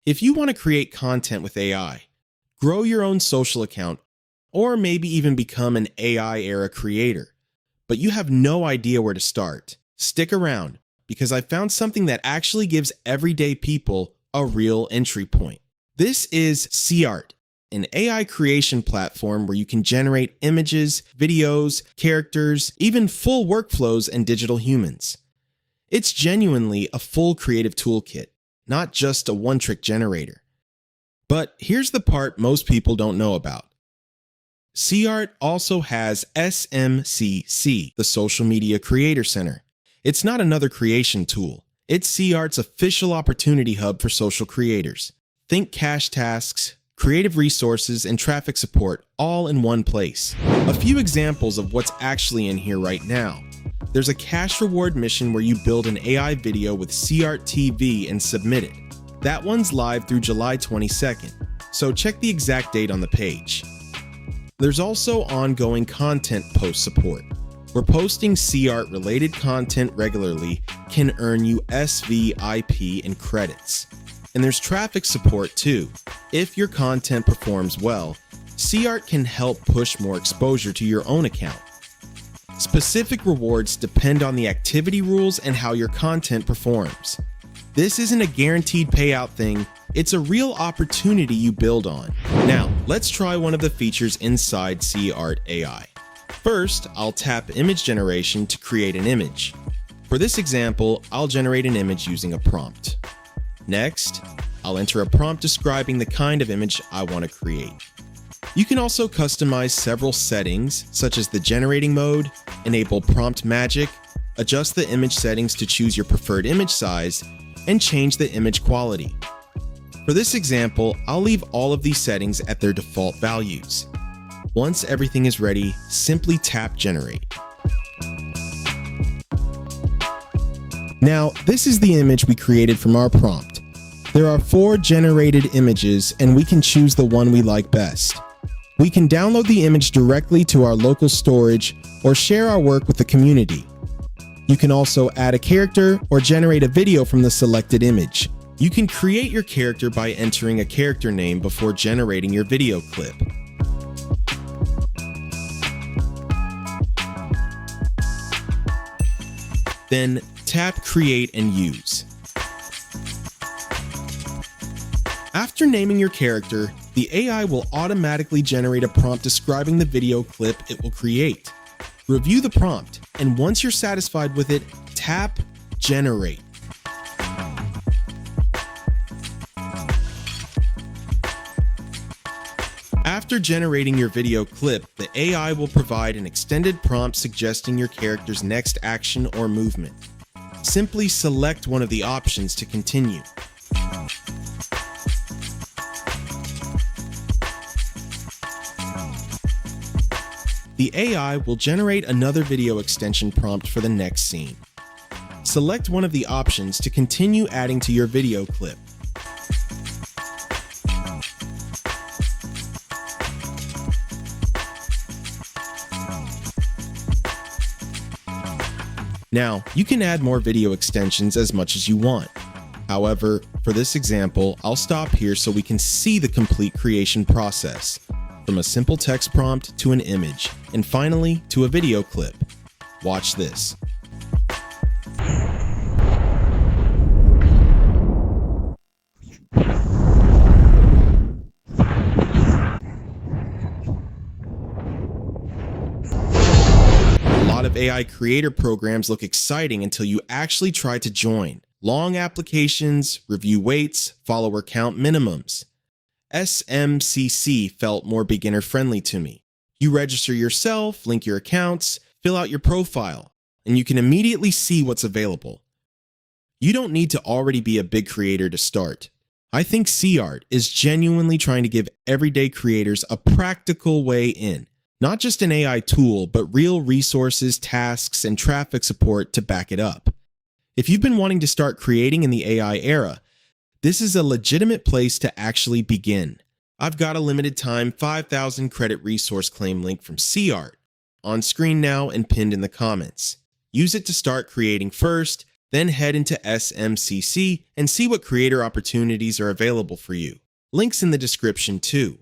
If you want to create content with AI, grow your own social account, or maybe even become an AI era creator, but you have no idea where to start, stick around because I found something that actually gives everyday people a real entry point. This is SeaArt, an AI creation platform where you can generate images, videos, characters, even full workflows and digital humans. It's genuinely a full creative toolkit, not just a one-trick generator. But here's the part most people don't know about. SeaArt also has SMCC, the Social Media Creator Center. It's not another creation tool. It's SeaArt's official opportunity hub for social creators. Think cash tasks, creative resources, and traffic support all in one place. A few examples of what's actually in here right now. There's a cash reward mission where you build an AI video with SeaArt TV and submit it. That one's live through July 22nd, so check the exact date on the page. There's also ongoing content post support, where posting SeaArt related content regularly can earn you SVIP and credits. And there's traffic support too. If your content performs well, SeaArt can help push more exposure to your own account. Specific rewards depend on the activity rules and how your content performs. This isn't a guaranteed payout thing, it's a real opportunity you build on. Now, let's try one of the features inside SeaArt AI. First, I'll tap image generation to create an image. For this example, I'll generate an image using a prompt. Next, I'll enter a prompt describing the kind of image I want to create. You can also customize several settings, such as the generating mode, enable prompt magic, adjust the image settings to choose your preferred image size, and change the image quality. For this example, I'll leave all of these settings at their default values. Once everything is ready, simply tap Generate. Now, this is the image we created from our prompt. There are 4 generated images, and we can choose the one we like best. We can download the image directly to our local storage or share our work with the community. You can also add a character or generate a video from the selected image. You can create your character by entering a character name before generating your video clip. Then tap Create and Use. After naming your character, the AI will automatically generate a prompt describing the video clip it will create. Review the prompt, and once you're satisfied with it, tap Generate. After generating your video clip, the AI will provide an extended prompt suggesting your character's next action or movement. Simply select one of the options to continue. The AI will generate another video extension prompt for the next scene. Select one of the options to continue adding to your video clip. Now, you can add more video extensions as much as you want. However, for this example, I'll stop here so we can see the complete creation process, from a simple text prompt to an image, and finally to a video clip. Watch this. A lot of AI creator programs look exciting until you actually try to join. Long applications, review waits, follower count minimums. SMCC felt more beginner-friendly to me. You register yourself, link your accounts, fill out your profile, and you can immediately see what's available. You don't need to already be a big creator to start. I think SeaArt is genuinely trying to give everyday creators a practical way in. Not just an AI tool, but real resources, tasks, and traffic support to back it up. If you've been wanting to start creating in the AI era, this is a legitimate place to actually begin. I've got a limited time 5,000 credit resource claim link from SeaArt on screen now and pinned in the comments. Use it to start creating first, Then head into SMCC and see what creator opportunities are available for you. Links in the description too.